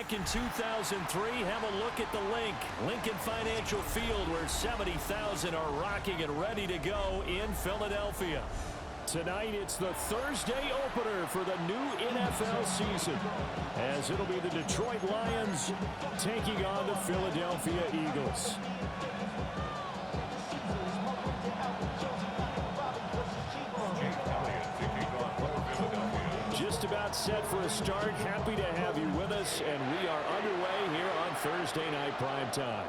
back in 2003, have a look at the Lincoln Financial Field, where 70,000 are rocking and ready to go in Philadelphia. Tonight, it's the Thursday opener for the new NFL season, as it'll be the Detroit Lions taking on the Philadelphia Eagles. Just about set for a start. Happy to have you with us, and we are underway here on Thursday night primetime.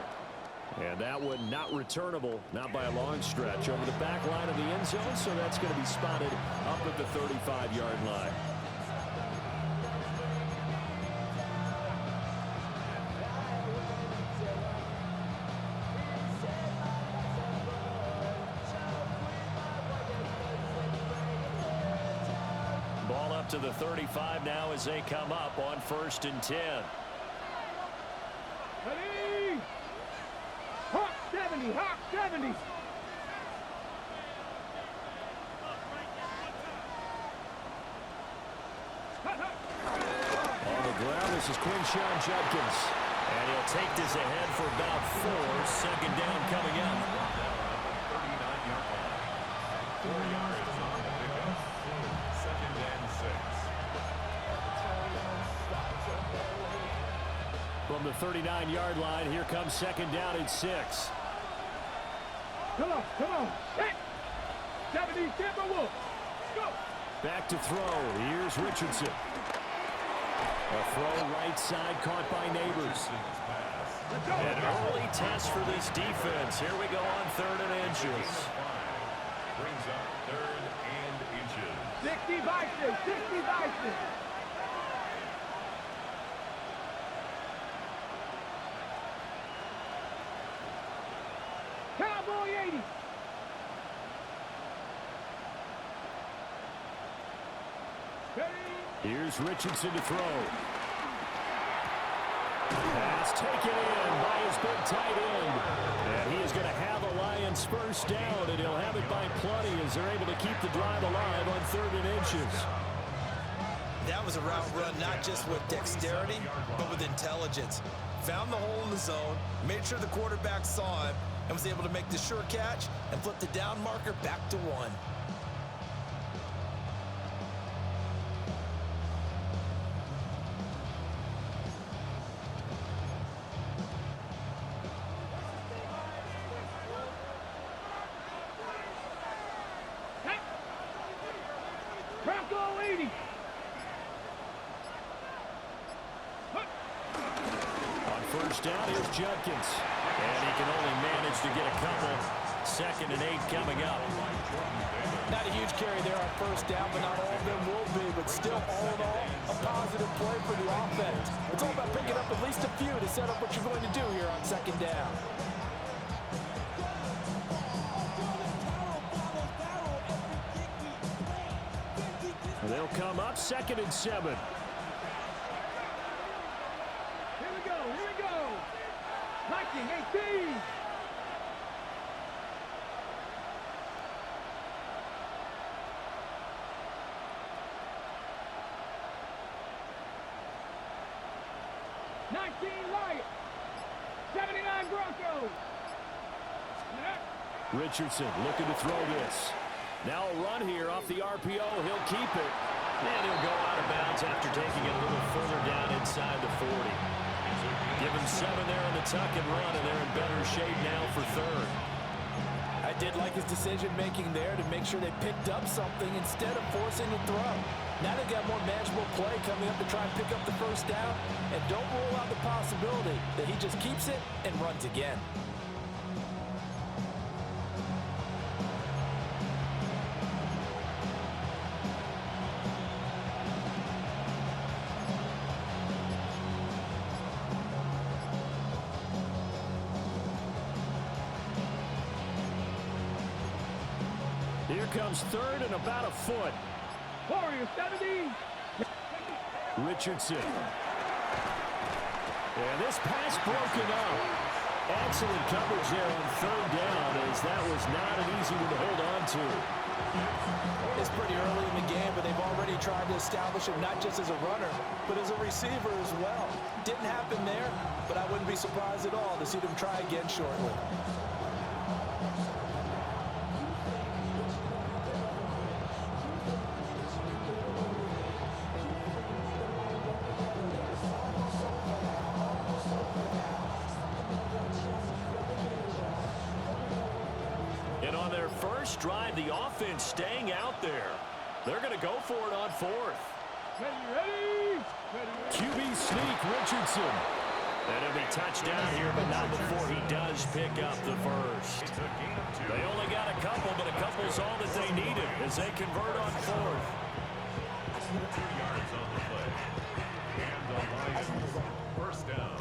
And that one not returnable, not by a long stretch, over the back line of the end zone, so that's going to be spotted up at the 35-yard line. Ball up to the 35 now as they come up on 1st and 10. Ready? Hawk 70, Hawk 70. On the ground, this is Quinshawn Judkins. And he'll take this ahead for about 4. 2nd down coming up. 39-yard line. 4 yards on the pickup. 2nd and 6. From the 39-yard line, here comes 2nd down and 6. Come on. Hit. 70, Timberwolves. Go. Back to throw. Here's Richardson. A throw right side caught by Neighbors. An early test for this defense. Here we go on 3rd and inches. Brings up 3rd and inches. 60 Vikings, 60 Vikings. Cowboy 80. Here's Richardson to throw. Pass taken in by his big tight end. And he is going to have the Lions first down, and he'll have it by plenty as they're able to keep the drive alive on 3rd and inches. That was a route run not just with dexterity, but with intelligence. Found the hole in the zone, made sure the quarterback saw him, and was able to make the sure catch and flip the down marker back to 1. Bronco 80. On 1st down, here's Judkins. And he can only manage to get a couple. 2nd and 8 coming up. Not a huge carry there on 1st down, but not all of them will be. But still, all in all, a positive play for the offense. It's all about picking up at least a few to set up what you're going to do here on 2nd down. They'll come up 2nd and 7. Here we go. Viking 18. Lions. 79 Broncos. Richardson looking to throw this. Now a run here off the RPO. He'll keep it. And he'll go out of bounds after taking it a little further down inside the 40. Give him 7 there on the tuck and run, and they're in better shape now for 3rd. I did like his decision-making there to make sure they picked up something instead of forcing the throw. Now they've got more manageable play coming up to try and pick up the 1st down, and don't rule out the possibility that he just keeps it and runs again. Here comes 3rd and about a foot. Warriors 70. Richardson. And this pass broken up. Excellent coverage there on 3rd down, as that was not an easy one to hold on to. It's pretty early in the game, but they've already tried to establish him not just as a runner, but as a receiver as well. Didn't happen there, but I wouldn't be surprised at all to see them try again shortly. And on their first drive, the offense staying out there. They're going to go for it on fourth. Ready? QB sneak, Richardson. And it'll be touchdown here, but not before he does pick up the first. They only got a couple, but a couple's all that they needed as they convert on fourth. 2 yards on the play. And the Lions first down.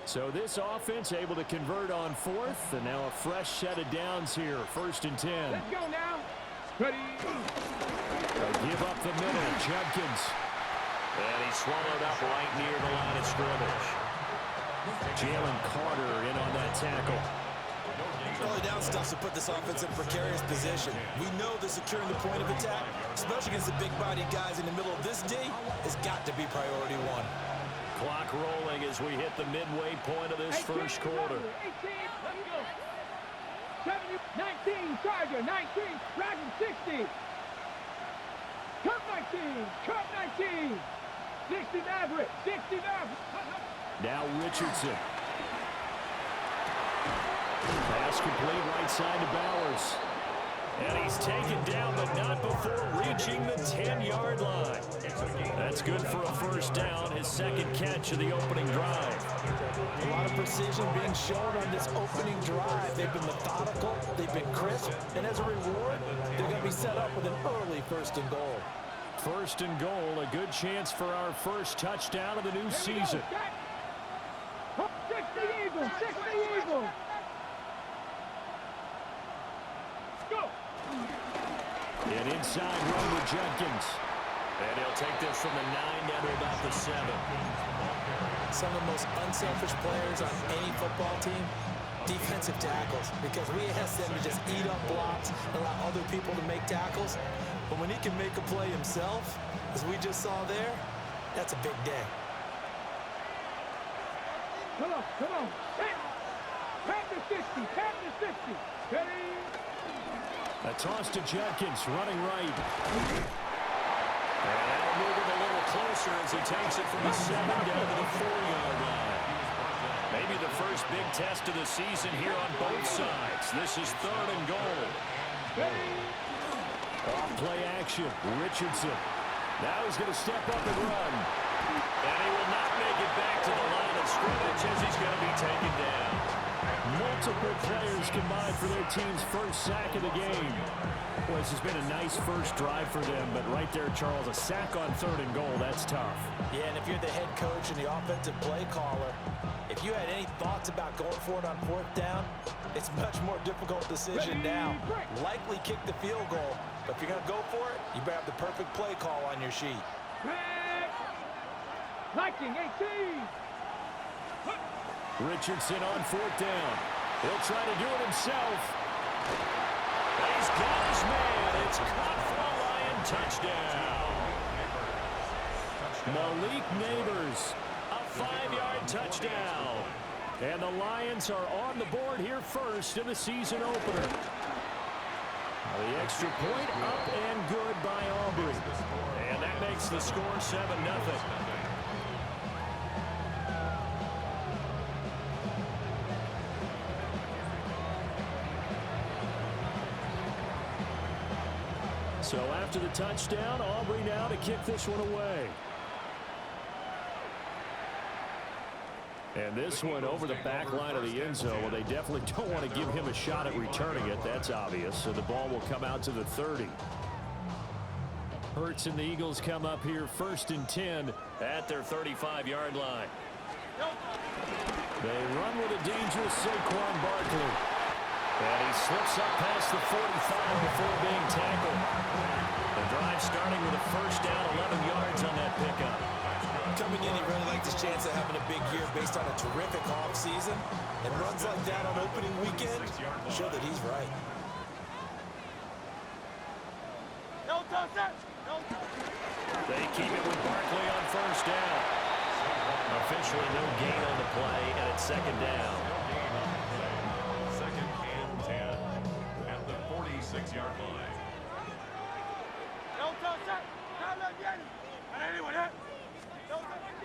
So this offense able to convert on fourth, and now a fresh set of downs here, 1st and 10. Let's go now. Ready? They'll give up the middle, Judkins. And he's swallowed up right near the line of scrimmage. Jalen Carter in on that tackle. Early down stuff to put this offense in a precarious position. We know that securing the point of attack, especially against the big-bodied guys in the middle of this D, has got to be priority one. Clock rolling as we hit the midway point of this 18, first quarter. 18, let's go. 70, 19, Charger, 19, Dragon 60. Cut 19, cut 19. 60 Maverick, 60 Maverick. Now Richardson. Pass complete right side to Bowers. And he's taken down, but not before reaching the 10-yard line. That's good for a first down, his second catch of the opening drive. A lot of precision being shown on this opening drive. They've been methodical, they've been crisp, and as a reward, they're going to be set up with an early 1st and goal. 1st and goal, a good chance for our first touchdown of the new season. 60 Eagles, 60 Eagles. Go. And inside run with Judkins. And he'll take this from the 9 down to about the 7. Some of the most unselfish players on any football team, defensive tackles, because we ask them to just eat up blocks and allow other people to make tackles. But when he can make a play himself, as we just saw there, that's a big day. Come on, come on. Tap the 60, tap the 60. Ready? A toss to Judkins, running right. And that'll move him a little closer as he takes it from the 7 down to the 4-yard line. Maybe the first big test of the season here on both sides. This is 3rd and goal. Off play action, Richardson. Now he's going to step up and run. And he will not make it back to the line of scrimmage as he's going to be taken down. Multiple players combined for their team's first sack of the game. Boy, this has been a nice first drive for them, but right there, Charles, a sack on 3rd and goal, that's tough. Yeah, and if you're the head coach and the offensive play caller, if you had any thoughts about going for it on 4th down, it's a much more difficult decision now. Likely kick the field goal, but if you're going to go for it, you better have the perfect play call on your sheet. Liking 18. Richardson on 4th down. He'll try to do it himself. He's got his man. It's caught for a Lion touchdown. Malik Neighbors, a 5-yard touchdown. And the Lions are on the board here first in the season opener. The extra point up and good by Aubrey. And that makes the score 7-0. So after the touchdown, Aubrey now to kick this one away. And this one over the back line of the end zone. Well, they definitely don't want to give him a shot at returning it. That's obvious. So the ball will come out to the 30. Hurts and the Eagles come up here 1st and 10 at their 35-yard line. They run with a dangerous Saquon Barkley. And he slips up past the 45 before being tackled. The drive starting with a first down, 11 yards on that pickup. Coming in, he really liked his chance of having a big year based on a terrific offseason. And runs like that on opening weekend show that he's right. They keep it with Barkley on first down. Officially no gain on the play, and it's second down. Second and 10 at the 46-yard line.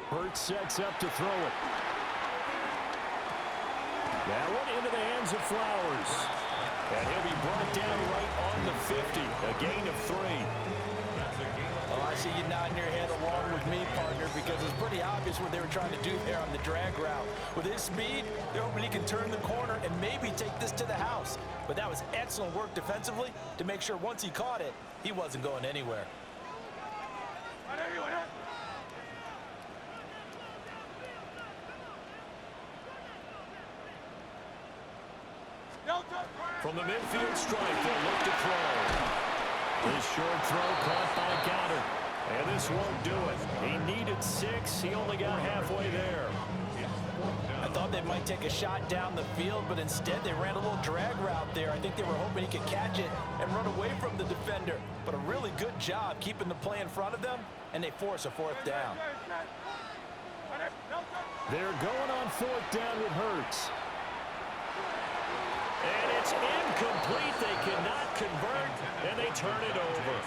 Hurts sets up to throw it. That one into the hands of Flowers. And he'll be brought down right on the 50. A gain of 3. Oh, I see you nodding your head along with me, partner, because it's pretty obvious what they were trying to do there on the drag route. With his speed, they're hoping he can turn the corner and maybe take this to the house. But that was excellent work defensively to make sure once he caught it, he wasn't going anywhere. From the midfield stripe, they'll look to throw. This short throw caught by Goddard. And this won't do it. He needed 6. He only got halfway there. I thought they might take a shot down the field, but instead they ran a little drag route there. I think they were hoping he could catch it and run away from the defender. But a really good job keeping the play in front of them, and they force a 4th down. They're going on 4th down with Hurts. And it's incomplete. They cannot convert, and they turn it over.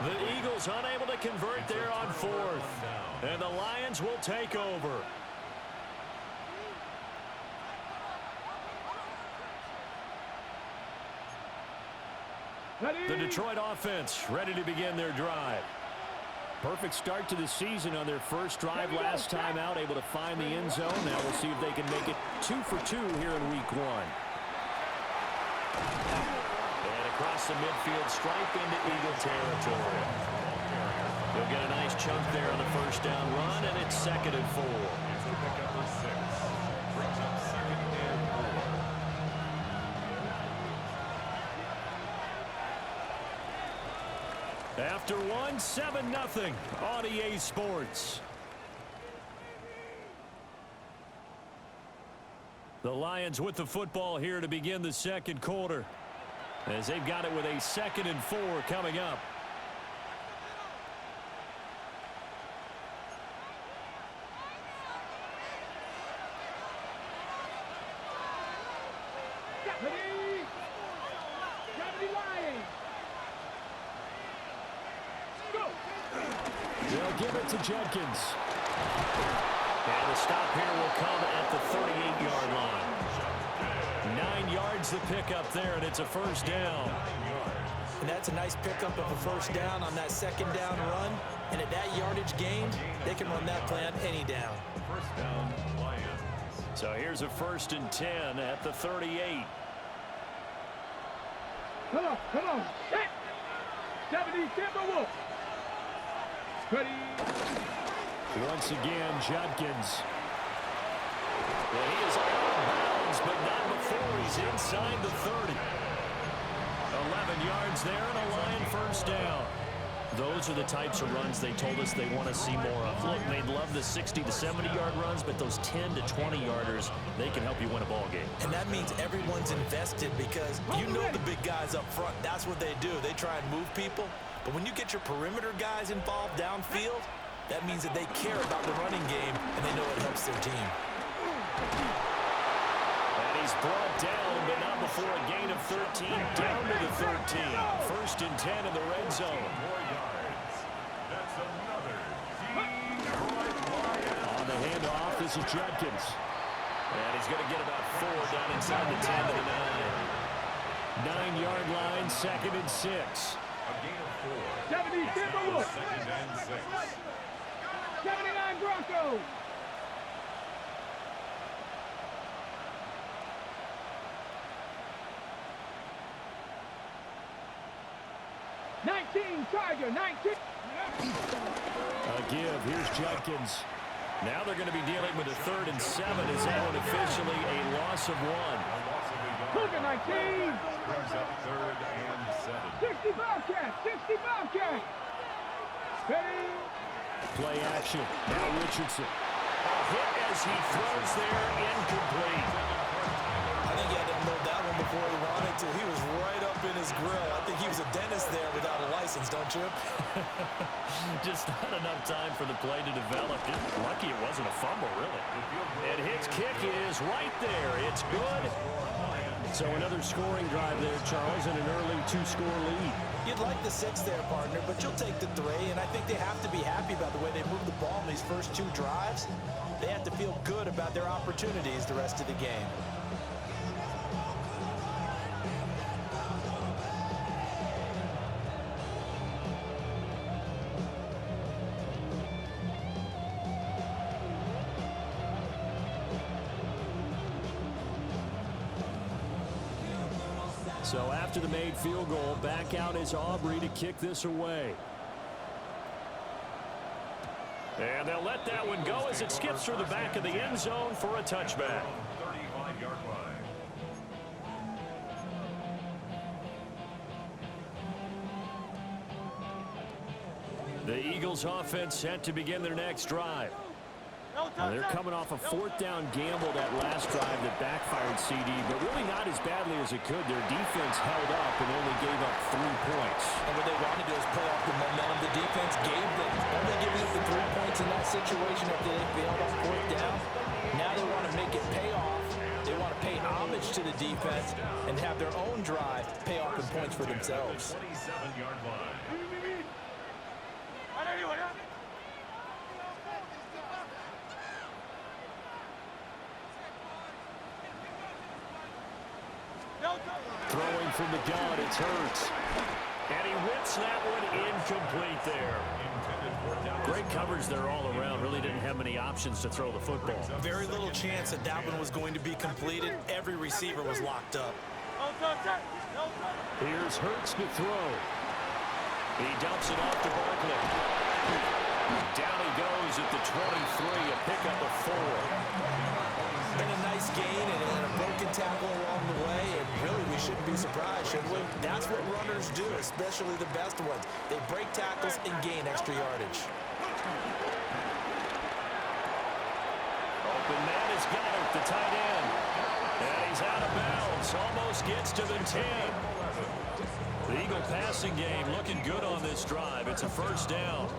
The Eagles unable to convert there on 4th. And the Lions will take over. The Detroit offense ready to begin their drive. Perfect start to the season on their first drive last time out, able to find the end zone. Now we'll see if they can make it 2 for 2 here in week 1. And across the midfield stripe into Eagle territory. He'll get a nice chunk there on the first down run, and it's 2nd and 4. It's the pickup of 6. Brings up 2nd and 4. After 1, 7-0 on EA Sports. The Lions with the football here to begin the second quarter, as they've got it with a 2nd and 4 coming up. They'll give it to Jenkins. And the stop here will come at the 38-yard line. 9 yards the pickup there, and it's a first down. And that's a nice pickup of a first down on that 2nd down run. And at that yardage gain, they can run that play on any down. First down, Lions. So here's a 1st and 10 at the 38. Come on. 70 Timberwolves. Ready. Once again, Judkins. Well, he is out of bounds, but not before he's inside the 30. 11 yards there and a Lion first down. Those are the types of runs they told us they want to see more of. Look, they'd love the 60 to 70-yard runs, but those 10 to 20-yarders, they can help you win a ball game. And that means everyone's invested because you know the big guys up front. That's what they do. They try and move people. But when you get your perimeter guys involved downfield, that means that they care about the running game and they know it helps their team. And he's brought down, but not before a gain of 13, down to the 13. 1st and 10 in the red zone. 4 yards. That's another Detroit Lions. On the handoff, this is Judkins. And he's going to get about 4 down inside the 10 to the 9. 9-yard line, 2nd and 6. A gain of 4. 70 Timberwolves. 2nd and 6. 79 Broncos. Tiger, 19. A give. Here's Judkins. Now they're going to be dealing with a 3rd and 7 as that one officially a loss of 1. A loss of a Look at 19. Brings up 3rd and 7. 60 Bobcat. 60 Bobcat. Ready. Play action. Now Richardson. A hit as he throws there, incomplete. I think he had to unload that one before he wanted to. He was right up in his grill. I think he was a dentist there without a license, don't you? Just not enough time for the play to develop. Just lucky it wasn't a fumble, really. And his kick is right there. It's good. So another scoring drive there, Charles, and an early 2-score lead. You'd like the 6 there, partner, but you'll take the 3, and I think they have to be happy about the way they moved the ball in these first 2 drives. They have to feel good about their opportunities the rest of the game. So after the made field goal, back out is Aubrey to kick this away. And they'll let that one go as it skips through the back of the end zone for a touchback. 35-yard line. The Eagles offense set to begin their next drive. They're coming off a 4th down gamble that last drive that backfired CD, but really not as badly as it could. Their defense held up and only gave up 3 points. And what they wanted to do is play off the momentum the defense gave them. Only giving up the 3 points in that situation after they failed on 4th down. Now they want to make it pay off. They want to pay homage to the defense and have their own drive pay off in points for themselves. 27-yard line. Throwing from the gun, it's Hurts. And he whips that one incomplete there. Great coverage there all around. Really didn't have many options to throw the football. Very little chance that that one was going to be completed. Every receiver was locked up. Here's Hurts to throw. He dumps it off to Barkley. Down he goes at the 23, a pickup of 4. And a nice gain and a broken tackle along the way, and really we shouldn't be surprised, should we? That's what runners do, especially the best ones. They break tackles and gain extra yardage. Open man has got it, the tight end. And he's out of bounds, almost gets to the 10. The Eagle passing game looking good on this drive. It's a 1st down.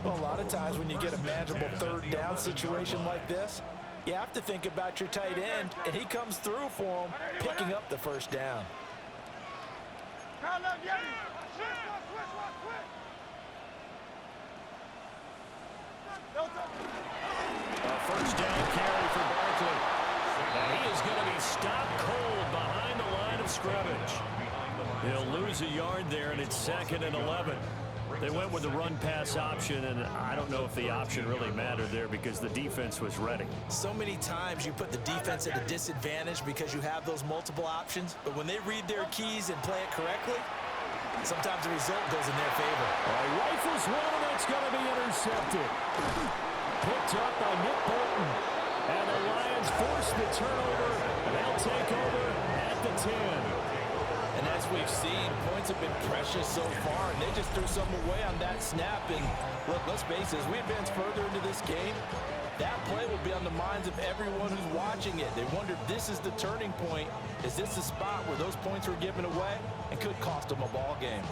Well, a lot of times when you get a manageable 3rd down situation like this, you have to think about your tight end, and he comes through for him, picking up the 1st down. A 1st down carry for Barkley. And he is going to be stopped cold behind the line of scrimmage. He'll lose a yard there, and it's 2nd and 11. They went with the run-pass option, and I don't know if the option really mattered there because the defense was ready. So many times you put the defense at a disadvantage because you have those multiple options, but when they read their keys and play it correctly, sometimes the result goes in their favor. Rifles one, and it's going to be intercepted. Picked up by Nick Bolton. And the Lions force the turnover. They'll take over at the 10. And as we've seen, points have been precious so far, and they just threw some away on that snap. And look, let's face it, as we advance further into this game, that play will be on the minds of everyone who's watching it. They wonder if this is the turning point. Is this the spot where those points were given away and could cost them a ball game?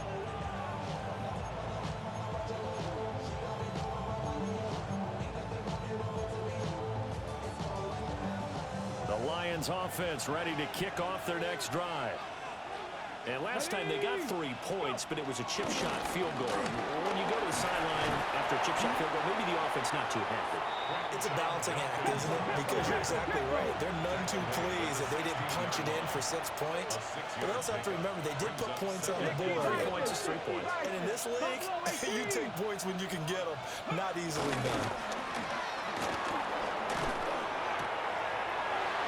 The Lions offense ready to kick off their next drive. And last time they got 3 points, but it was a chip shot field goal. When you go to the sideline after a chip shot field goal, maybe the offense not too happy. It's a balancing act, isn't it? Because you're exactly right. They're none too pleased that they didn't punch it in for 6 points. But they also have to remember they did put points on the board. 3 points is 3 points. And in this league, you take points when you can get them. Not easily done.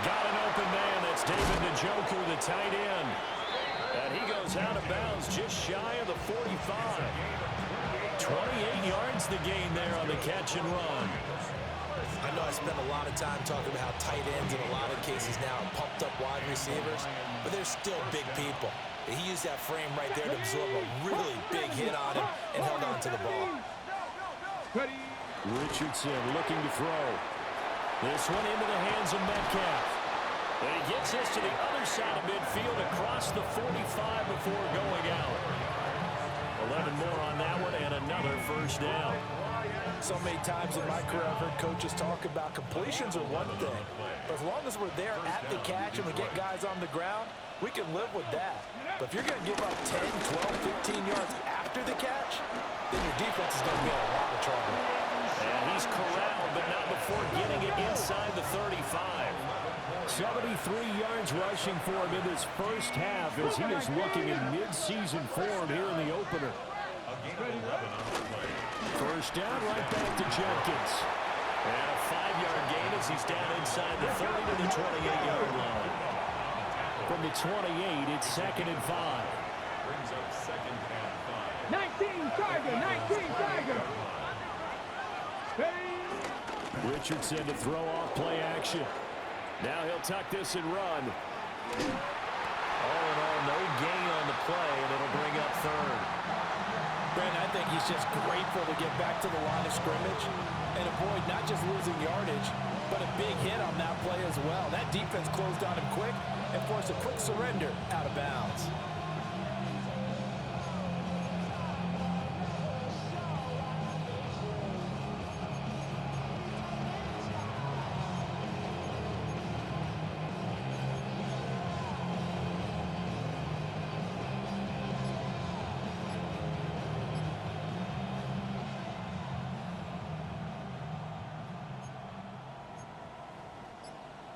Got an open man. That's David Njoku, the tight end. And he goes out of bounds just shy of the 45. 28 yards the gain there on the catch and run. I know I spend a lot of time talking about how tight ends in a lot of cases now are pumped up wide receivers, but they're still big people. He used that frame right there to absorb a really big hit on him and held on to the ball. Richardson looking to throw. This one into the hands of Metcalf. And he gets this to the other side of midfield across the 45 before going out. 11 more on that one and another first down. So many times in my career I've heard coaches talk about completions are one thing, but as long as we're there at the catch and we get guys on the ground, we can live with that. But if you're going to give up 10, 12, 15 yards after the catch, then your defense is going to be in a lot of trouble. And he's corralled, but not before getting it inside the 35. 73 yards rushing for him in this first half as he is looking in mid-season form here in the opener. First down, right back to Jenkins. And a 5-yard gain as he's down inside the 30 to the 28-yard line. From the 28, it's 2nd and 5. Brings up 2nd and 5. 19 Tiger, 19 Tiger. Richardson to throw off play action. Now he'll tuck this and run. All in all, no gain on the play, and it'll bring up 3rd. Brandon, I think he's just grateful to get back to the line of scrimmage and avoid not just losing yardage, but a big hit on that play as well. That defense closed on him quick and forced a quick surrender out of bounds.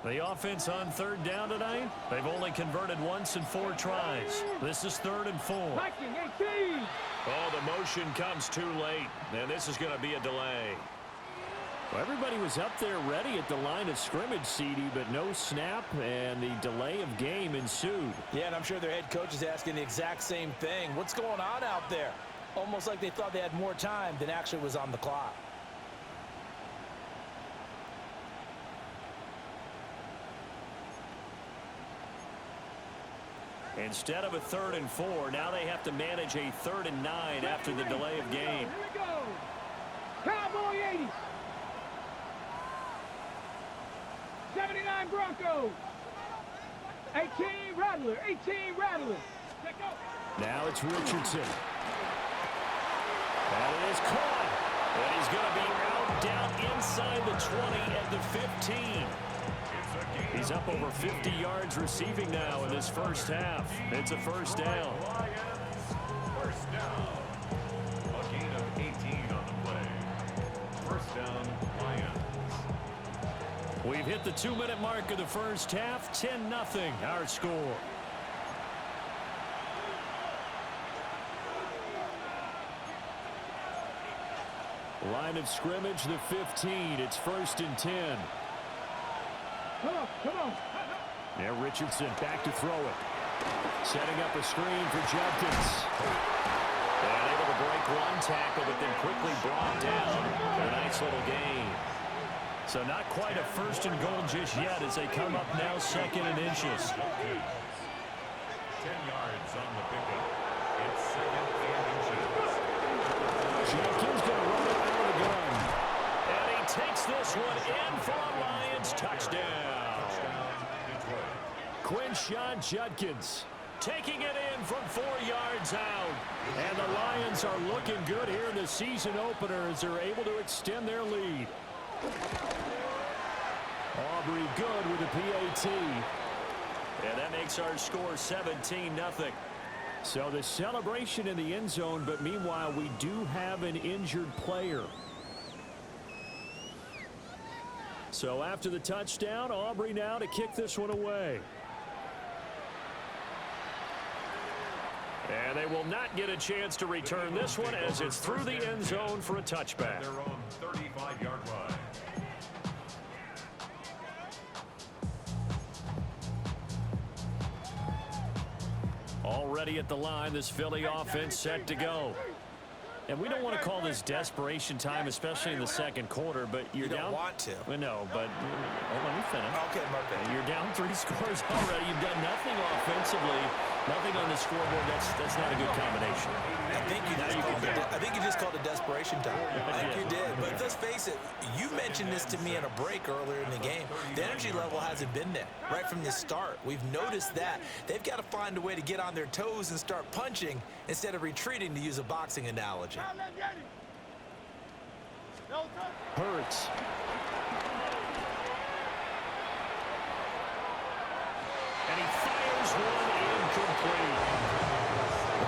The offense on 3rd down tonight, they've only converted once in 4 tries. This is 3rd and 4. Viking 18. Oh, the motion comes too late, and this is going to be a delay. Well, everybody was up there ready at the line of scrimmage, CD, but no snap, and the delay of game ensued. Yeah, and I'm sure their head coach is asking the exact same thing. What's going on out there? Almost like they thought they had more time than actually was on the clock. Instead of a 3rd and 4, now they have to manage a 3rd and 9 after the delay of game. Here we go. Cowboy 80. 79 Broncos. 18 Rattler. 18 Rattler. Now it's Richardson. And it is caught. And he's going to be out down inside the 20 at the 15. He's up over 50 yards receiving now in this first half. It's a first down. First down. A gain of 18 on the play. First down, Lions. We've hit the 2-minute mark of the first half. 10-0 our score. Line of scrimmage, the 15. It's 1st and 10. Come on, come on. Now Richardson back to throw it. Setting up a screen for Jenkins. And able to break one tackle, but then quickly brought down for a nice little gain. So not quite a 1st and goal just yet as they come up now 2nd and inches. 10 yards on the pickup. It's 2nd and inches. Jenkins going to run it out of the gun. And he takes this one in for a Lions touchdown. Quinshon Judkins taking it in from 4 yards out. And the Lions are looking good here in the season opener as they're able to extend their lead. Aubrey good with a PAT. And that makes our score 17-0. So the celebration in the end zone, but meanwhile we do have an injured player. So after the touchdown, Aubrey now to kick this one away. And they will not get a chance to return this one as it's through the end zone for a touchback. Their own 35-yard line. Already at the line, this Philly offense set to go. And we don't want to call this desperation time, especially in the second quarter, but you're you down. don't want to. Well, no, but let me finish. Okay, my bad. You're down 3 scores already. You've done nothing offensively, nothing on the scoreboard. That's not a good combination. I think you just called it desperation time. I think you did. But let's face it, you mentioned this to me in a break earlier in the game. The energy level hasn't been there right from the start. We've noticed that. They've got to find a way to get on their toes and start punching instead of retreating, to use a boxing analogy. Hurts. And he fires one incomplete.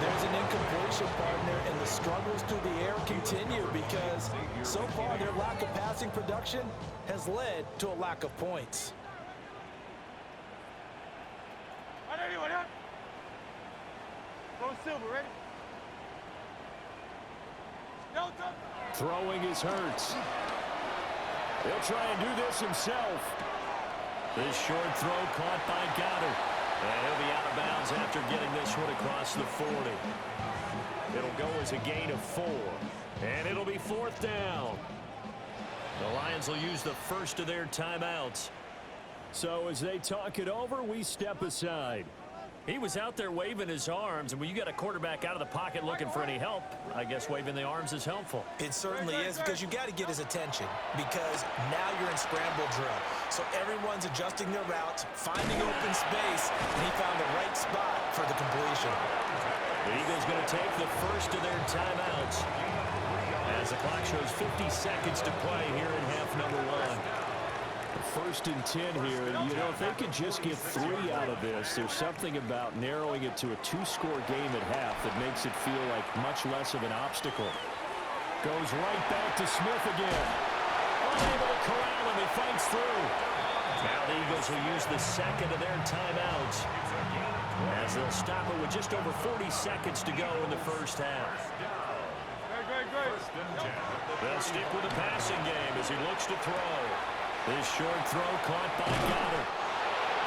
There's an incompletion, partner, and the struggles through the air continue because so far their lack of passing production has led to a lack of points. Throwing is Hurts. He'll try and do this himself. This short throw caught by Goddard. And he'll be out of bounds after getting this one across the 40. It'll go as a gain of 4. And it'll be 4th down. The Lions will use the first of their timeouts. So as they talk it over, we step aside. He was out there waving his arms, and when you got a quarterback out of the pocket looking for any help, I guess waving the arms is helpful. It certainly is, because you got to get his attention, because now you're in scramble drill. So everyone's adjusting their routes, finding open space, and he found the right spot for the completion. The Eagles going to take the first of their timeouts as the clock shows 50 seconds to play here in half number 1. 1st and 10 here. You know, if they could just get 3 out of this, there's something about narrowing it to a 2-score game at half that makes it feel like much less of an obstacle. Goes right back to Smith again. Unable to corral him. He fights through. Now the Eagles will use the second of their timeouts as they'll stop it with just over 40 seconds to go in the first half. They'll stick with the passing game as he looks to throw. This short throw caught by Goddard.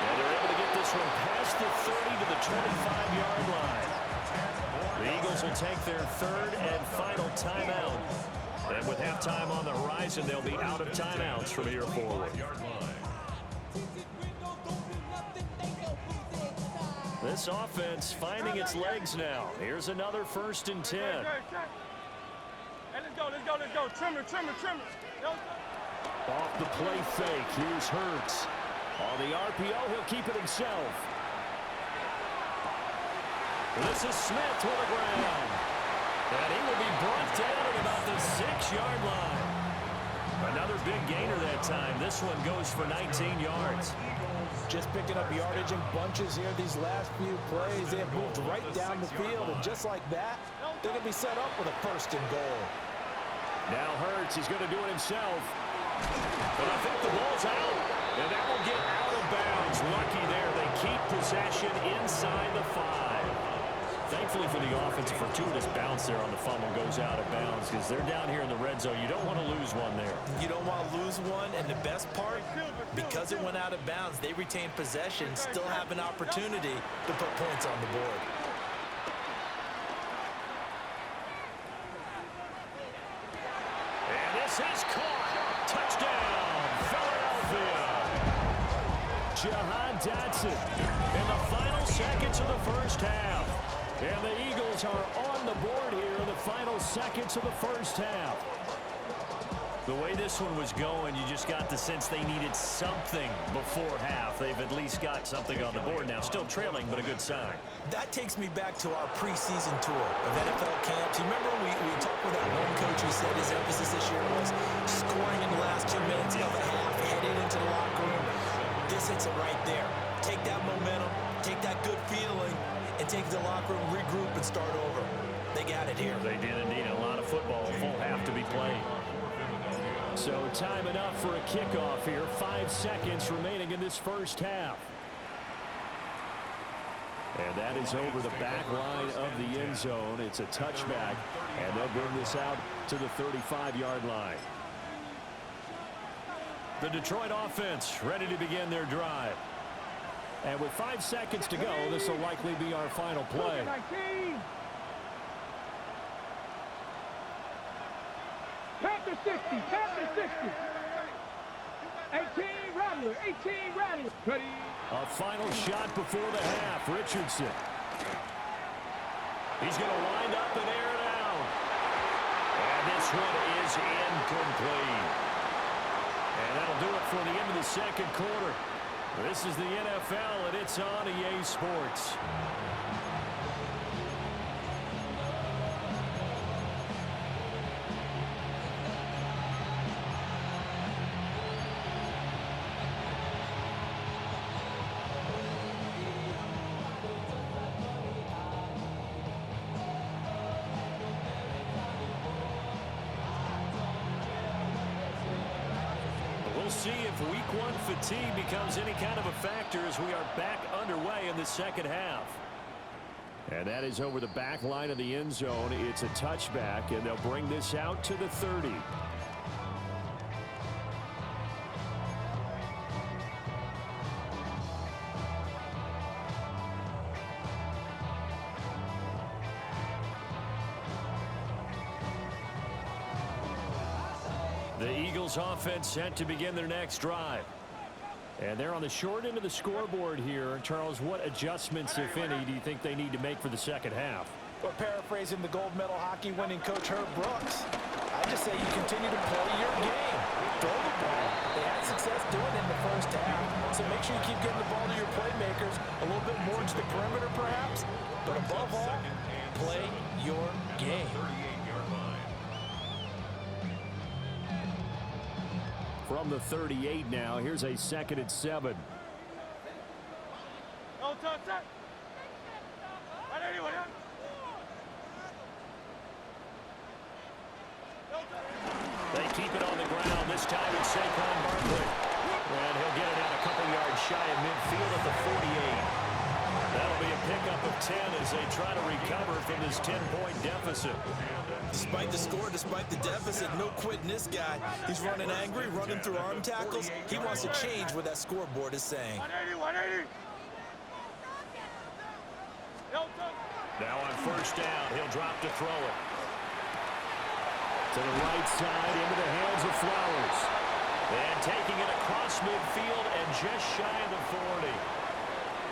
And they're able to get this one past the 30 to the 25-yard line. The Eagles will take their 3rd and final timeout. And with halftime on the horizon, they'll be out of timeouts from here forward. This offense finding its legs now. Here's another 1st and 10. Hey, let's go. Trimmer. Off the play fake, here's Hurts. On the RPO, he'll keep it himself. This is Smith to the ground. And he will be brought down at about the 6-yard line. Another big gainer that time. This one goes for 19 yards. Just picking up yardage in bunches here these last few plays. They have moved right down the field, and just like that, they're going to be set up with a 1st and goal. Now Hurts is going to do it himself. But I think the ball's out, and that will get out of bounds. Lucky there. They keep possession inside the 5. Thankfully for the offense, a fortuitous bounce there on the fumble goes out of bounds because they're down here in the red zone. You don't want to lose one there. You don't want to lose one, and the best part, because it went out of bounds, they retain possession, still have an opportunity to put points on the board. And this is caught. Touchdown, Philadelphia. Jahan Dotson in the final seconds of the first half. And the Eagles are on the board here in the final seconds of the first half. The way this one was going, you just got the sense they needed something before half. They've at least got something on the board now. Still trailing, but a good sign. That takes me back to our preseason tour of NFL camps. You remember we talked with that one coach who said his emphasis this year was scoring in the last 2 minutes of the half, heading into the locker room. This hits it right there. Take that momentum, take that good feeling, and take the locker room, regroup, and start over. They got it here. They did indeed. A lot of football, full half to be played. So time enough for a kickoff here. 5 seconds remaining in this first half. And that is over the back line of the end zone. It's a touchback, and they'll bring this out to the 35-yard line. The Detroit offense ready to begin their drive. And with 5 seconds to go, this will likely be our final play. 60. Panthers 60. 18 Rattler. 18 Rattler. Ready. A final shot before the half. Richardson. He's going to wind up and air it out. And this one is incomplete. And that'll do it for the end of the second quarter. This is the NFL, and it's on EA Sports. We'll see if week one fatigue becomes any kind of a factor as we are back underway in the second half. And that is over the back line of the end zone. It's a touchback, and they'll bring this out to the 30. The Eagles offense set to begin their next drive. And they're on the short end of the scoreboard here. Charles, what adjustments, if any, do you think they need to make for the second half? Well, paraphrasing the gold medal hockey winning coach Herb Brooks, I just say you continue to play your game. Throw the ball. They had success doing it in the first half. So make sure you keep getting the ball to your playmakers a little bit more to the perimeter perhaps. But above all, play your game. From the 38 now, here's a 2nd and 7. They keep it on the ground. This time it's Saquon Barkley. And he'll get it out a couple yards shy of midfield at the 48. That'll be a pickup of 10 as they try to recover from this 10-point deficit. Despite the score, despite the deficit, no quitting this guy. He's running angry, running through arm tackles. He wants to change what that scoreboard is saying. 180. Now on first down, he'll drop to throw it. To the right side, into the hands of Flowers. And taking it across midfield and just shy of the 40.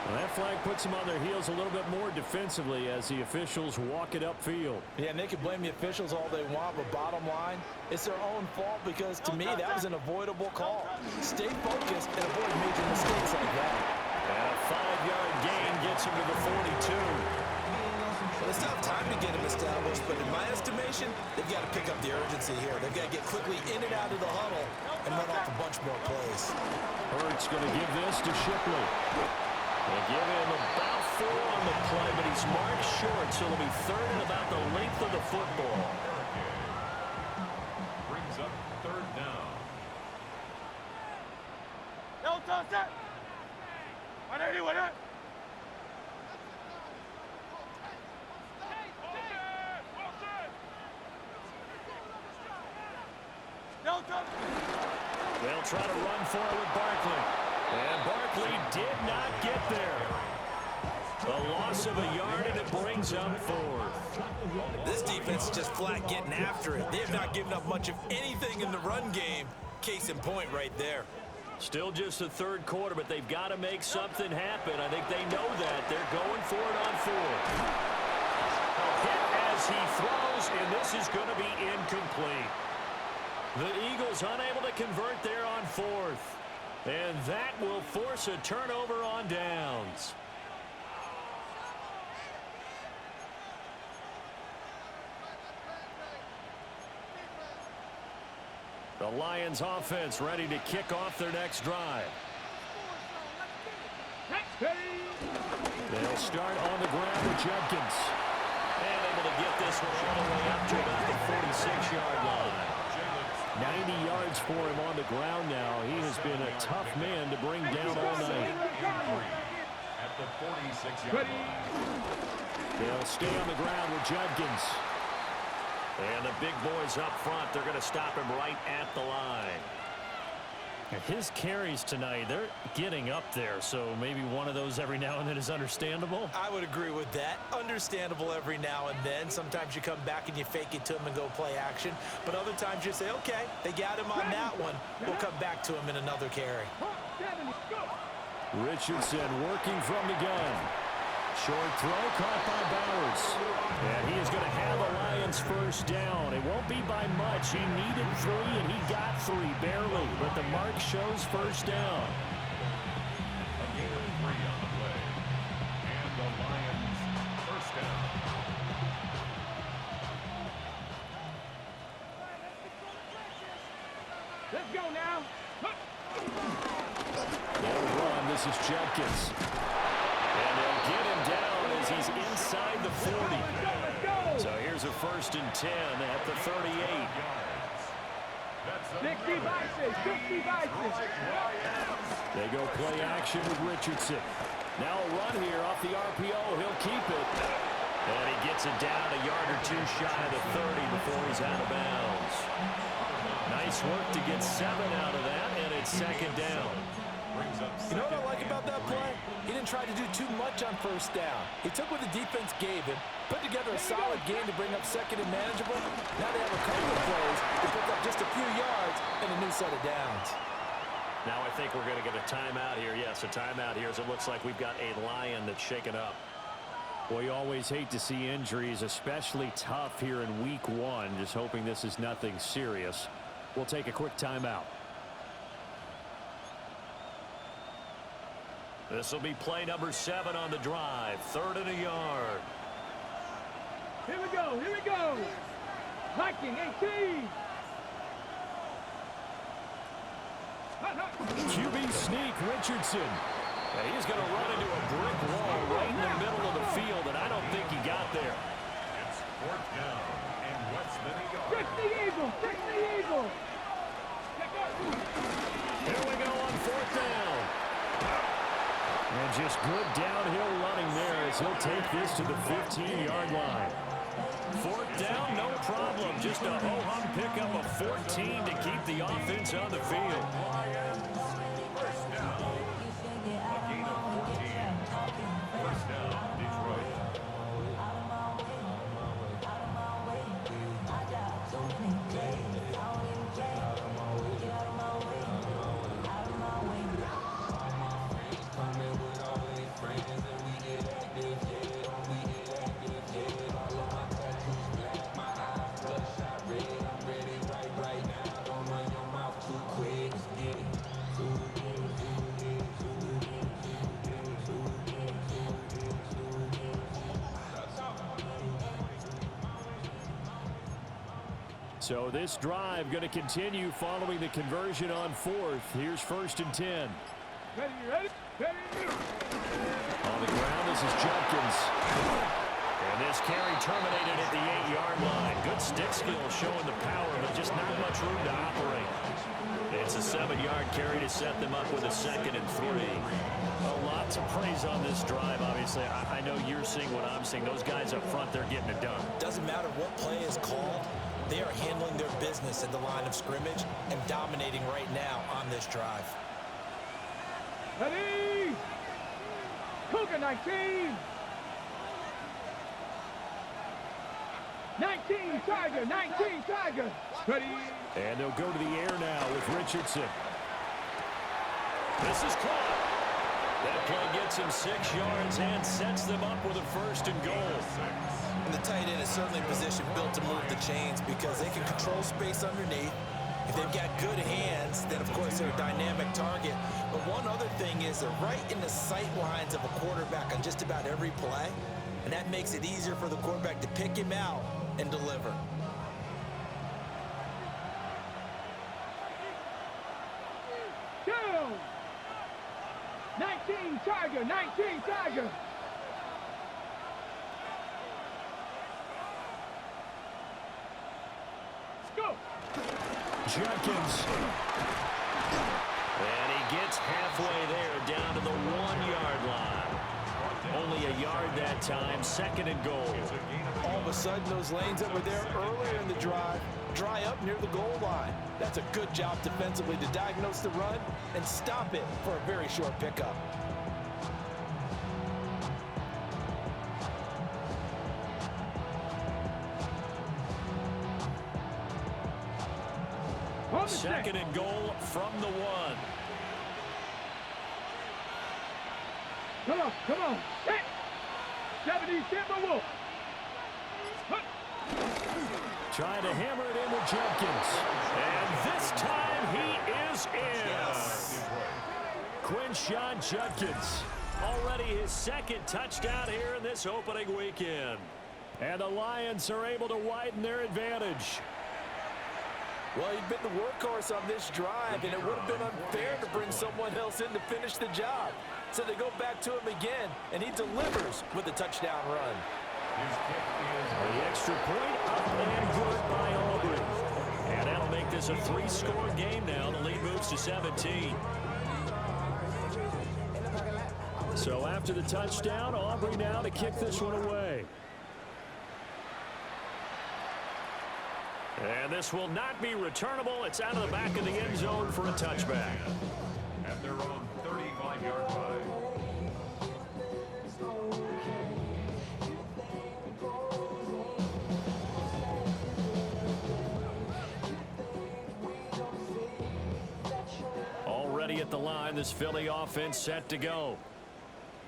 Well, that flag puts them on their heels a little bit more defensively as the officials walk it upfield. Yeah, and they can blame the officials all they want, but bottom line, it's their own fault because, to me, that was an avoidable call. Stay focused and avoid major mistakes like that. And a 5-yard gain gets him to the 42. Well, it's not time to get him established, but in my estimation, they've got to pick up the urgency here. They've got to get quickly in and out of the huddle and run off a bunch more plays. Hurts going to give this to Shipley. They give him about 4 on the play, but he's marked short, so it'll be 3rd and about the length of the football. Brings up 3rd down. No, toss it. 180, 180. They'll try to run for it with Barkley. And Barkley did not get there. A loss of a yard, and it brings up 4th. This defense is just flat getting after it. They have not given up much of anything in the run game. Case in point right there. Still just the 3rd quarter, but they've got to make something happen. I think they know that. They're going for it on 4th. Hit as he throws, and this is going to be incomplete. The Eagles unable to convert there on 4th. And that will force a turnover on downs. The Lions offense ready to kick off their next drive. They'll start on the ground with Judkins. And able to get this one all the way up to about the 46-yard line. 90 yards for him on the ground now. He has been a tough man to bring down all night. At the 46-yard line. They'll stay on the ground with Judkins. And the big boys up front, they're going to stop him right at the line. His carries tonight, they're getting up there, so maybe one of those every now and then is understandable. I would agree with that. Understandable every now and then. Sometimes you come back and you fake it to him and go play action. But other times you say, okay, they got him on that one. We'll come back to him in another carry. Richardson working from the gun. Short throw caught by Bowers. And he is going to have a Lions first down. It won't be by much. He needed 3, and he got 3, barely. But the mark shows first down. A gain of 3 on the play. And the Lions first down. Let's go now. They'll run. This is Jenkins. And they'll get him down as he's inside the 40. So here's a 1st and 10 at the 38. 60 vices, 60 vices. They go play action with Richardson. Now a run here off the RPO. He'll keep it. And he gets it down a yard or 2 shy of the 30 before he's out of bounds. Nice work to get 7 out of that, and it's 2nd down. You know what I like about that play? He didn't try to do too much on first down. He took what the defense gave him, put together a solid game to bring up 2nd and manageable. Now they have a couple of plays to pick up just a few yards and a new set of downs. Now I think we're going to get a timeout here. Yes, a timeout here as it looks like we've got a Lion that's shaken up. Well, you always hate to see injuries, especially tough here in week 1. Just hoping this is nothing serious. We'll take a quick timeout. This will be play number 7 on the drive. 3rd and a yard. Here we go, here we go. Viking 18. QB sneak, Richardson. Yeah, he's going to run into a brick wall right in the middle of the field, and I don't think he got there. It's 4th down and less than a yard. 60 Eagle, 60 Eagle. Here we go on 4th down. And just good downhill running there as he'll take this to the 15-yard line. 4th down, no problem. Just a ho-hum pickup of 14 to keep the offense on the field. First down. A gain of 14. First down, Detroit. So this drive going to continue following the conversion on 4th. Here's 1st and 10. Ready, ready, ready. On the ground, this is Jenkins. And this carry terminated at the 8-yard line. Good stick skill showing the power, but just not much room to operate. It's a 7-yard carry to set them up with a 2nd and 3. A lot to praise on this drive, obviously. I know you're seeing what I'm seeing. Those guys up front, they're getting it done. Doesn't matter what play is called. They are handling their business at the line of scrimmage and dominating right now on this drive. Ready. Cougar 19. 19 Tiger, 19 Tiger. Ready. And they'll go to the air now with Richardson. This is caught. That play gets him 6 yards and sets them up with a 1st and goal. And the tight end is certainly a position built to move the chains because they can control space underneath. If they've got good hands, then of course they're a dynamic target. But one other thing is they're right in the sight lines of a quarterback on just about every play. And that makes it easier for the quarterback to pick him out and deliver. Go. 19 Tiger, 19 Tiger. Go. Jenkins. And he gets halfway there, down to the 1-yard line. Only a yard that time, 2nd and goal. All of a sudden, those lanes that were there earlier in the drive dry up near the goal line. That's a good job defensively to diagnose the run and stop it for a very short pickup. Second and goal from the 1. Come on. Hit. 70, Timberwolves. Trying to hammer it in with Jenkins. And this time he is in. Yes. Quinshon Judkins. Already his 2nd touchdown here in this opening weekend. And the Lions are able to widen their advantage. Well, he'd been the workhorse on this drive, and it would have been unfair to bring someone else in to finish the job. So they go back to him again, and he delivers with a touchdown run. The extra point up and good by Aubrey. And that'll make this a 3-score game now. The lead moves to 17. So after the touchdown, Aubrey now to kick this one away. And this will not be returnable. It's out of the back of the end zone for a touchback. At their own 35-yard line. Already at the line, this Philly offense set to go.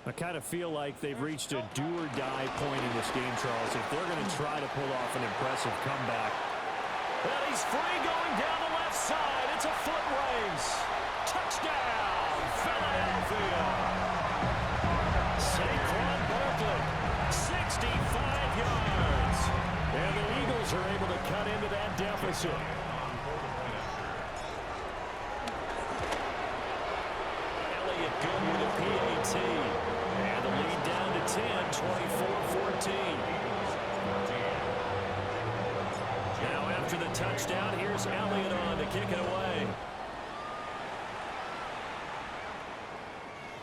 I kind of feel like they've reached a do-or-die point in this game, Charles. If they're going to try to pull off an impressive comeback. Well, he's free going down the left side. It's a foot race. Touchdown, Philadelphia. Saquon Barkley, 65 yards. And the Eagles are able to cut into that deficit. Elliott good with a PAT. And the lead down to 10, 24-14. Now after the touchdown, here's Elliott on to kick it away.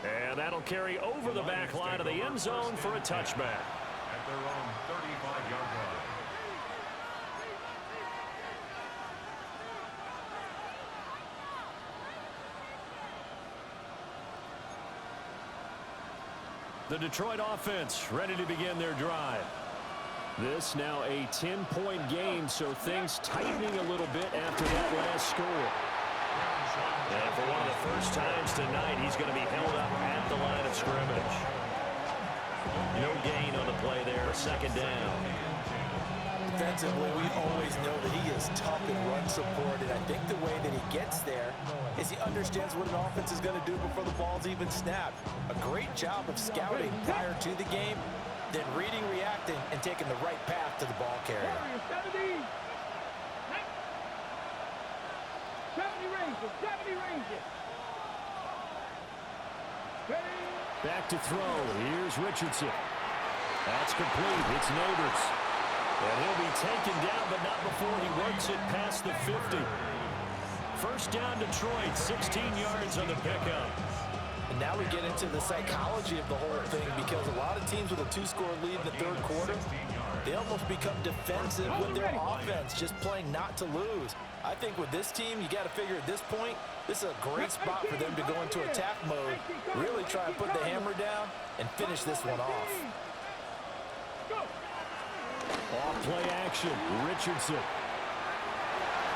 And that'll carry over the back line of the end zone for a touchback. At their own 35-yard line. The Detroit offense ready to begin their drive. This now a 10-point game, so things tightening a little bit after that last score. And for one of the first times tonight, he's going to be held up at the line of scrimmage. No gain on the play there, 2nd down. Defensively, we always know that he is tough in run support, and I think the way that he gets there is he understands what an offense is going to do before the ball's even snapped. A great job of scouting prior to the game, then reading, reacting, and taking the right path to the ball carrier. 70 ranges. Back to throw. Here's Richardson. That's complete. It's Neighbors. And he'll be taken down, but not before he works it past the 50. First down, Detroit, 16 yards on the pickup. And now we get into the psychology of the whole thing, because a lot of teams with a 2-score lead in the 3rd quarter, they almost become defensive with their offense, just playing not to lose. I think with this team, you got to figure at this point, this is a great spot for them to go into attack mode, really try and put the hammer down and finish this one off. Off play action, Richardson.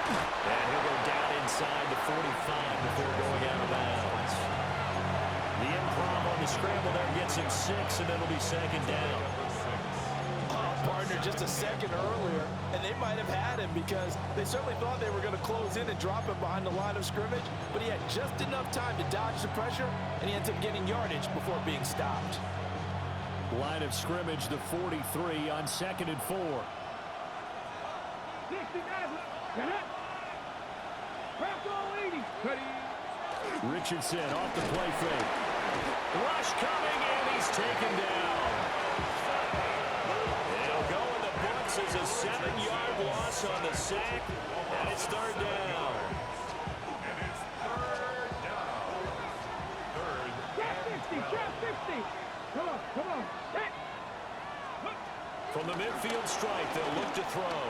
And he'll go down inside the 45 before going out of bounds. The improv on the scramble there gets him 6, and it'll be 2nd down. Partner just a second earlier, and they might have had him because they certainly thought they were going to close in and drop him behind the line of scrimmage, but he had just enough time to dodge the pressure, and he ends up getting yardage before being stopped. Line of scrimmage, the 43 on 2nd and 4. Richardson off the play fake. Rush coming, and he's taken down. It'll go in the books as a 7-yard loss on the sack, and it's 3rd down. And it's 3rd down. 3rd and 60. Come on. midfield stripe. They'll look to throw.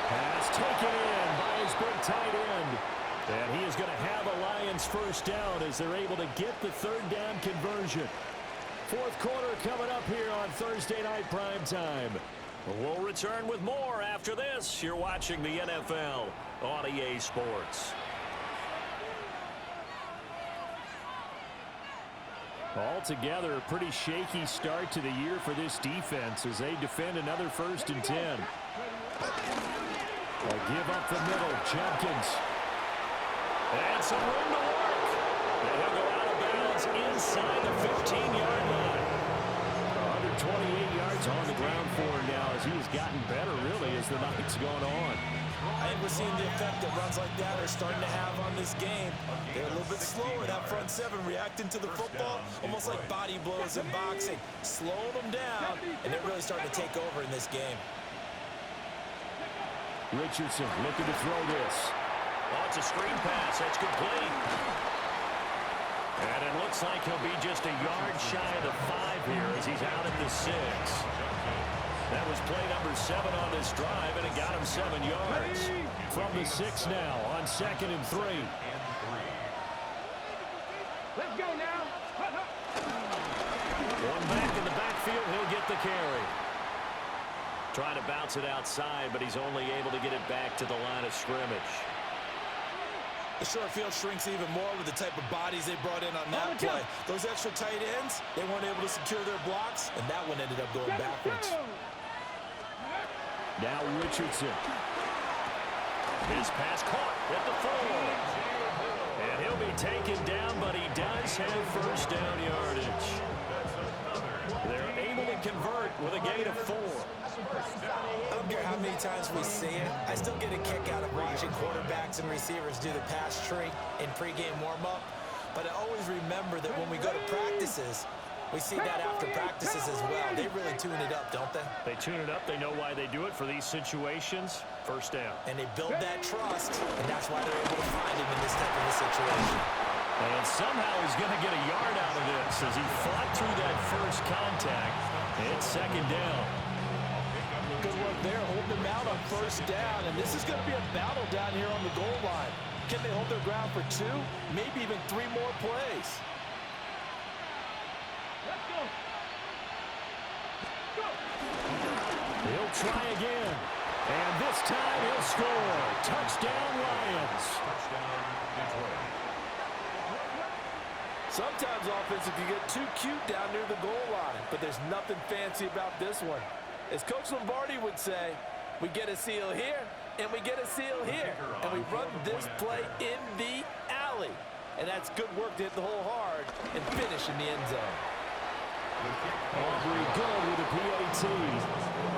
Pass taken in by his big tight end. And he is going to have a Lions first down as they're able to get the third down conversion. Fourth quarter coming up here on Thursday Night Primetime. We'll return with more after this. You're watching the NFL on EA Sports. Altogether, a pretty shaky start to the year for this defense as they defend another 1st and 10. They'll give up the middle. Jenkins. And some room to work. And he'll go out of bounds inside the 15-yard line. 128 yards on the ground for him now as he's gotten better, really, as the night's gone on. I think we're seeing the effect that runs like that are starting to have on this game. They're a little bit slower, that front seven, reacting to the football, almost like body blows in boxing. Slowing them down, and they're really starting to take over in this game. Richardson looking to throw this. Oh, it's a screen pass. That's complete. And it looks like he'll be just a yard shy of the 5 here as he's out at the 6. That was play number 7 on this drive, and it got him 7 yards. From the 6 now on 2nd and 3. Let's go now. One back in the backfield, he'll get the carry. Trying to bounce it outside, but he's only able to get it back to the line of scrimmage. The short field shrinks even more with the type of bodies they brought in on that play. Those extra tight ends, they weren't able to secure their blocks, and that one ended up going backwards. Now Richardson. His pass caught at the 4. And he'll be taken down, but he does have first down yardage. They're able to convert with a gain of 4. I don't care how many times we see it. I still get a kick out of watching quarterbacks and receivers do the pass tree in pregame warm-up. But I always remember that when we go to practices, we see that after practices as well. They really tune it up, don't they? They tune it up. They know why they do it for these situations. First down. And they build that trust, and that's why they're able to find him in this type of a situation. And somehow he's going to get a yard out of this as he fought through that first contact. It's 2nd down. Good work there, holding them out on first down. And this is going to be a battle down here on the goal line. Can they hold their ground for 2, maybe even 3 more plays? Let's go. He'll try again. And this time he'll score. Touchdown, Lions. Touchdown, Detroit. Sometimes offenses can get too cute down near the goal line, but there's nothing fancy about this one. As Coach Lombardi would say, we get a seal here, and we get a seal here, and we run this play in the alley. And that's good work to hit the hole hard and finish in the end zone. Aubrey good with a PAT.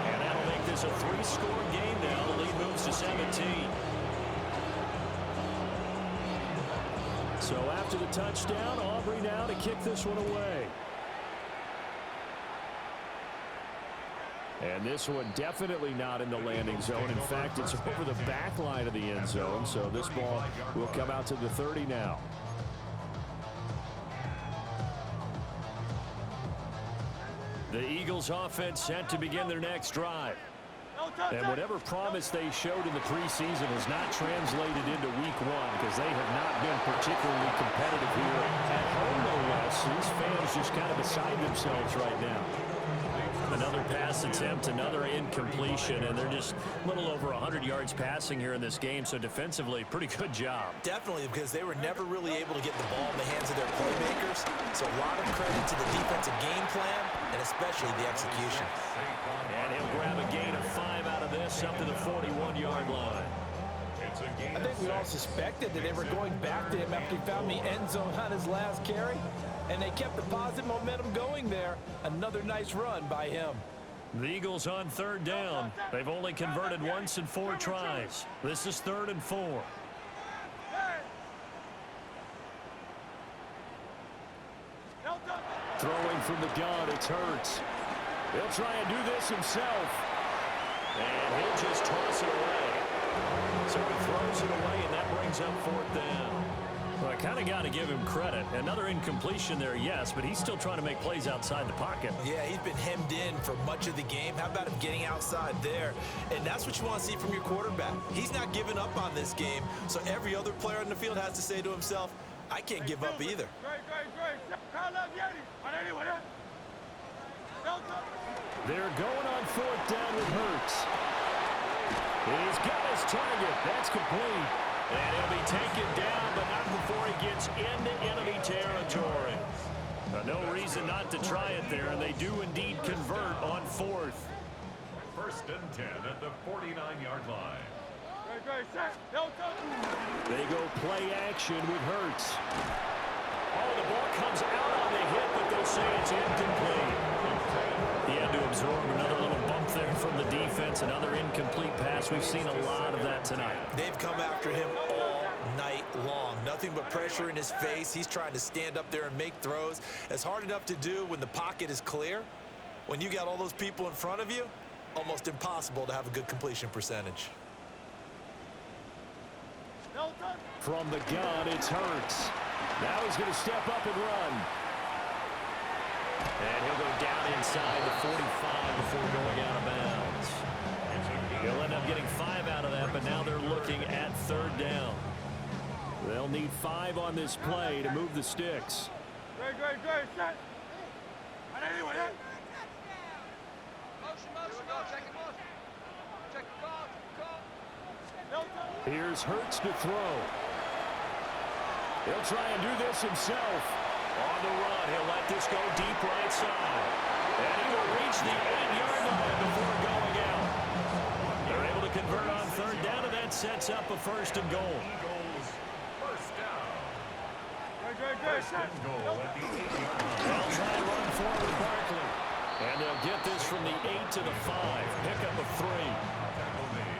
And that'll make this a 3-score game now. The lead moves to 17. So after the touchdown, Aubrey now to kick this one away. And this one definitely not in the landing zone. In fact, it's over the back line of the end zone. So this ball will come out to the 30 now. The Eagles offense set to begin their next drive. And whatever promise they showed in the preseason has not translated into week 1 because they have not been particularly competitive here at home, no less. These fans just kind of beside themselves right now. Another pass attempt, another incompletion, and they're just a little over 100 yards passing here in this game, so defensively, pretty good job. Definitely, because they were never really able to get the ball in the hands of their playmakers, so a lot of credit to the defensive game plan, and especially the execution. And he'll grab a gain of 5 out of this up to the 41-yard line. I think we all suspected that they were going back to him after he found the end zone on his last carry. And they kept the positive momentum going there. Another nice run by him. The Eagles on 3rd down. They've only converted once in 4 tries. This is 3rd and 4. Throwing from the gun, it's Hurts. He'll try and do this himself. And he'll just toss it away. So he throws it away, and that brings up 4th down. Well, I kind of got to give him credit. Another incompletion there, yes, but he's still trying to make plays outside the pocket. Yeah, he's been hemmed in for much of the game. How about him getting outside there? And that's what you want to see from your quarterback. He's not giving up on this game, so every other player in the field has to say to himself, I can't give up either. They're going on 4th down with Hurts. He's got his target. That's complete. And he'll be taken down, but not before he gets into enemy territory. No reason not to try it there, and they do indeed convert on 4th. 1st and 10 at the 49-yard line. They go play action with Hurts. Oh, the ball comes out on the hit, but they'll say it's incomplete. He had to absorb another little bump there from the defense, another incomplete pass. We've seen a lot of that tonight. They've come after him all night long. Nothing but pressure in his face. He's trying to stand up there and make throws. It's hard enough to do when the pocket is clear. When you got all those people in front of you, almost impossible to have a good completion percentage. From the gun, it's Hurts. Now he's going to step up and run. And he'll go down inside the 45 before going out of bounds. He'll end up getting 5 out of that, but now they're looking at 3rd down. They'll need 5 on this play to move the sticks. Here's Hurts to throw. He'll try and do this himself. On the run, he'll let this go deep right side. And he will reach the 8-yard line before going out. They're able to convert on 3rd down, and that sets up a 1st and goal. Eagles, 1st down. 1st and goal at the 8-yard line. They'll try and run forward Barkley. And they'll get this from the 8 to the 5. Pickup of 3.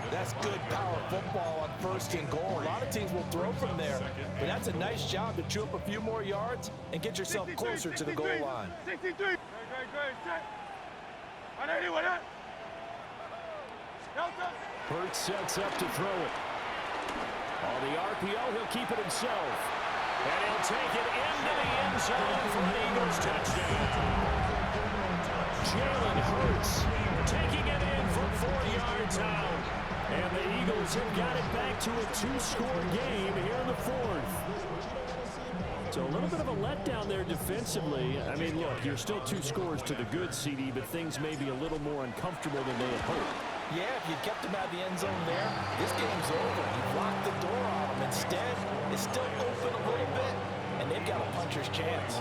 That's good power football on 1st and goal. A lot of teams will throw from there, but that's a nice job to chew up a few more yards and get yourself closer to the goal line. Hurts sets up to throw it. On the RPO, he'll keep it himself. And he'll take it into the end zone for an Eagles touchdown. Jalen Hurts taking it in from 4 yards out. And the Eagles have got it back to a 2-score game here in the 4th. So a little bit of a letdown there defensively. I mean, look, you're still 2 scores to the good, CD, but things may be a little more uncomfortable than they had hoped. Yeah, if you kept him out of the end zone there, this game's over. You locked the door on him. Instead, it's still open a little bit, and they've got a puncher's chance.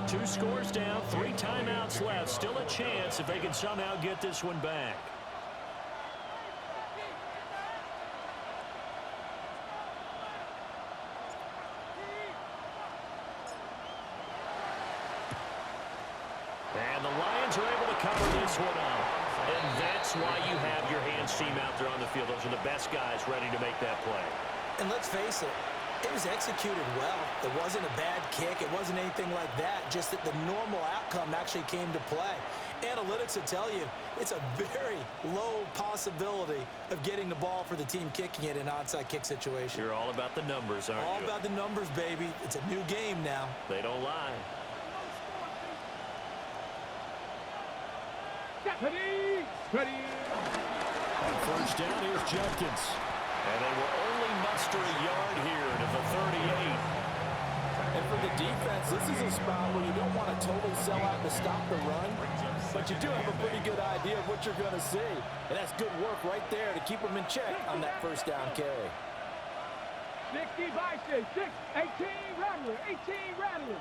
Two scores down, 3 timeouts left. Still a chance if they can somehow get this one back. And the Lions are able to cover this one up. And that's why you have your hands team out there on the field. Those are the best guys ready to make that play. And let's face it, it was executed well. It wasn't a bad kick. It wasn't anything like that. Just that the normal outcome actually came to play. Analytics will tell you it's a very low possibility of getting the ball for the team kicking it in an onside kick situation. You're all about the numbers, aren't you? All about the numbers, baby. It's a new game now. They don't lie. Ready. On 1st down, here's Judkins. And they will only muster a yard here to the 38. And for the defense, this is a spot where you don't want to totally sell out to stop the run, but you do have a pretty good idea of what you're going to see. And that's good work right there to keep them in check on that 1st down carry. 60 by 6, 18 Rattler, 18 Rattler.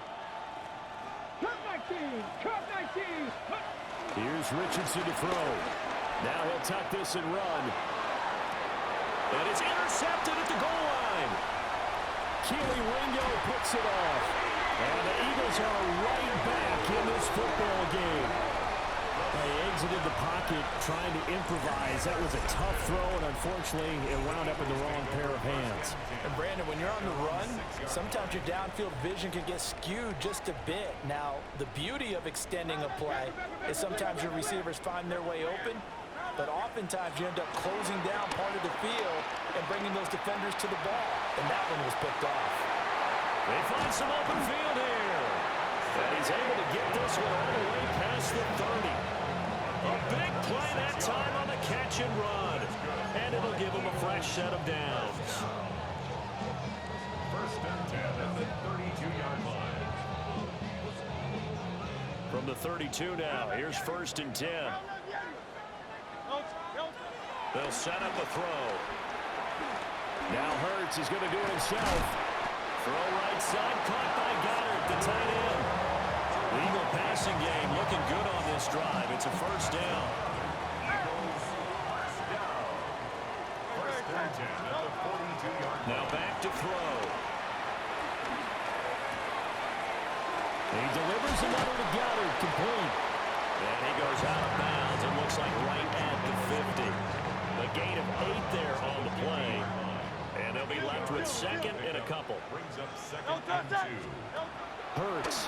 Cut 19, cut 19. Here's Richardson to throw. Now he'll tuck this and run. And it's intercepted at the goal line. Keely Ringo picks it off. And the Eagles are right back in this football game. They exited the pocket trying to improvise. That was a tough throw, and unfortunately, it wound up in the wrong pair of hands. And Brandon, Brandon, when you're on the run, sometimes your downfield vision can get skewed just a bit. Now, the beauty of extending a play is sometimes your receivers find their way open, but oftentimes you end up closing down part of the field and bringing those defenders to the ball. And that one was picked off. They find some open field here. And he's able to get this one all the way past the 30. A big play that time on the catch and run. And it'll give him a fresh set of downs. First and 10 at the 32-yard line. From the 32 now, here's first and 10. They'll set up a throw. Now Hurts is going to do it himself. Throw right side, caught by Goddard, the tight end. The Eagle passing game looking good on this drive. It's a first down. First and 10 at the 42-yard line. Now back to throw. He delivers another to Goddard, complete. And he goes out of bounds and looks like right at the 50. A gain of 8 there on the play. And they'll be left with second and a couple. Brings up second and 2. Hurts.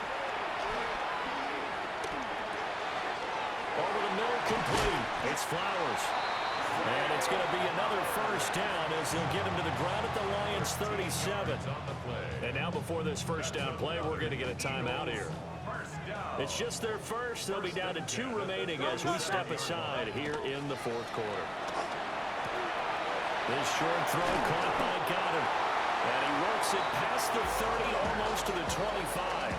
Over the middle, complete. It's Flowers. And it's going to be another first down as they'll get him to the ground at the Lions' 37. And now before this first down play, we're going to get a timeout here. It's just their first. They'll be down to 2 remaining as we step aside here in the fourth quarter. This short throw caught by Goddard. And he works it past the 30, almost to the 25.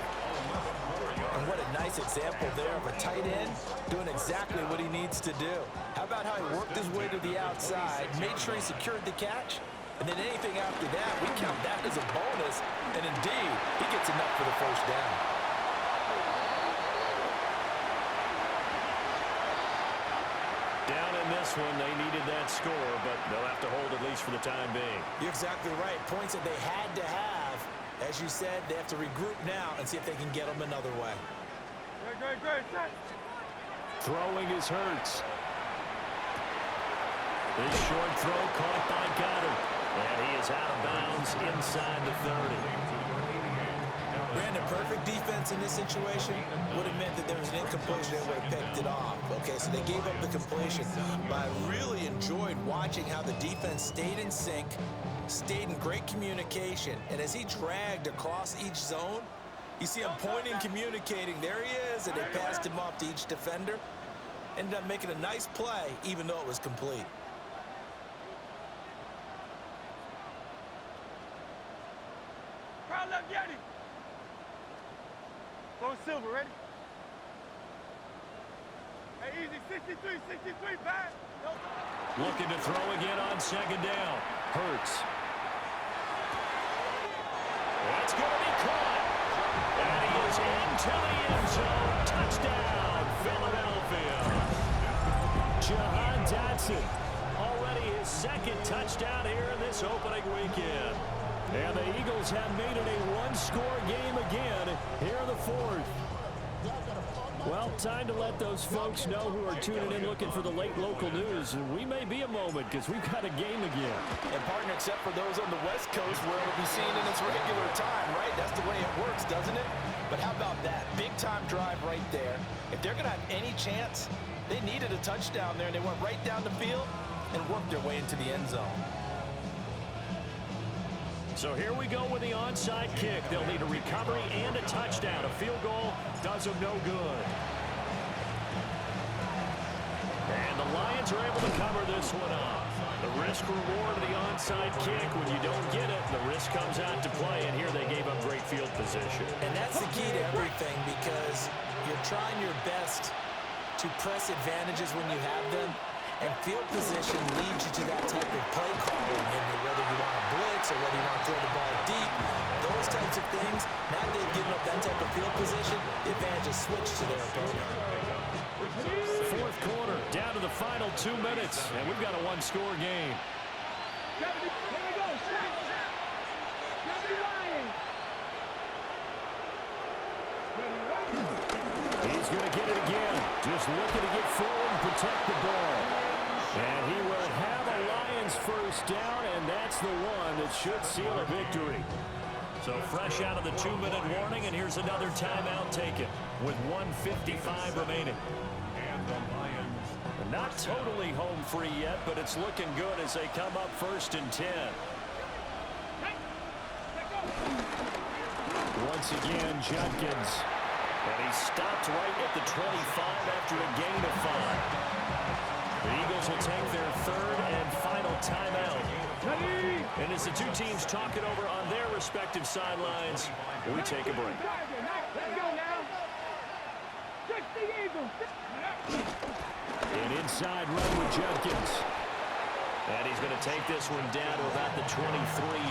And what a nice example there of a tight end doing exactly what he needs to do. How about how he worked his way to the outside, made sure he secured the catch, and then anything after that, we count that as a bonus. And indeed, he gets enough for the first down. Down in this one, they needed that score, but they'll have to hold at least for the time being. You're exactly right. Points that they had to have. As you said, they have to regroup now and see if they can get them another way. Throwing is Hurts. This short throw caught by Goddard. And he is out of bounds inside the 30. Brandon, perfect defense in this situation would have meant that there was an incompletion and would have picked it off. Okay, so they gave up the completion. But I really enjoyed watching how the defense stayed in sync, stayed in great communication. And as he dragged across each zone, you see him pointing, communicating. There he is, and they passed him off to each defender. Ended up making a nice play, even though it was complete. Crowd left, Yeti. Go Silver, ready? Hey, easy, 63, back. Looking to throw again on second down. Hurts. That's going to be caught. And he is into the end zone. Touchdown, Philadelphia. Jahan Dotson. Already his second touchdown here in this opening weekend. And the Eagles have made it a one-score game again here in the fourth. Well, time to let those folks know who are tuning in looking for the late local news. We may be a moment because we've got a game again. And partner, except for those on the West Coast where it'll be seen in its regular time, right? That's the way it works, doesn't it? But how about that? Big-time drive right there. If they're going to have any chance, they needed a touchdown there, and they went right down the field and worked their way into the end zone. So here we go with the onside kick. They'll need a recovery and a touchdown. A field goal does them no good. And the Lions are able to cover this one up. The risk-reward of the onside kick, when you don't get it, the risk comes out to play, and here they gave up great field position. And that's the key to everything, because you're trying your best to press advantages when you have them, and field position leads you to that type of play calling, whether you want to blitz or whether you want to throw the ball deep, those types of things. Now they've given up that type of field position, the advantage is switched to their opponent. Fourth quarter, down to the final 2 minutes, and we've got a one-score game. Here we go, shot. Lions. He's going to get it again. Just looking to get forward and protect the ball. And he will have a Lions first down, and that's the one that should seal a victory. So fresh out of the 2-minute warning, and here's another timeout taken with 1:55 remaining. And the Lions. Not totally home free yet, but it's looking good as they come up 1st and 10. Once again, Judkins. And he stopped right at the 25 after a gain of 5. The Eagles will take their 3rd and final timeout. And as the two teams talk it over on their respective sidelines, we take a break. An inside run with Judkins. And he's going to take this one down to about the 23-yard.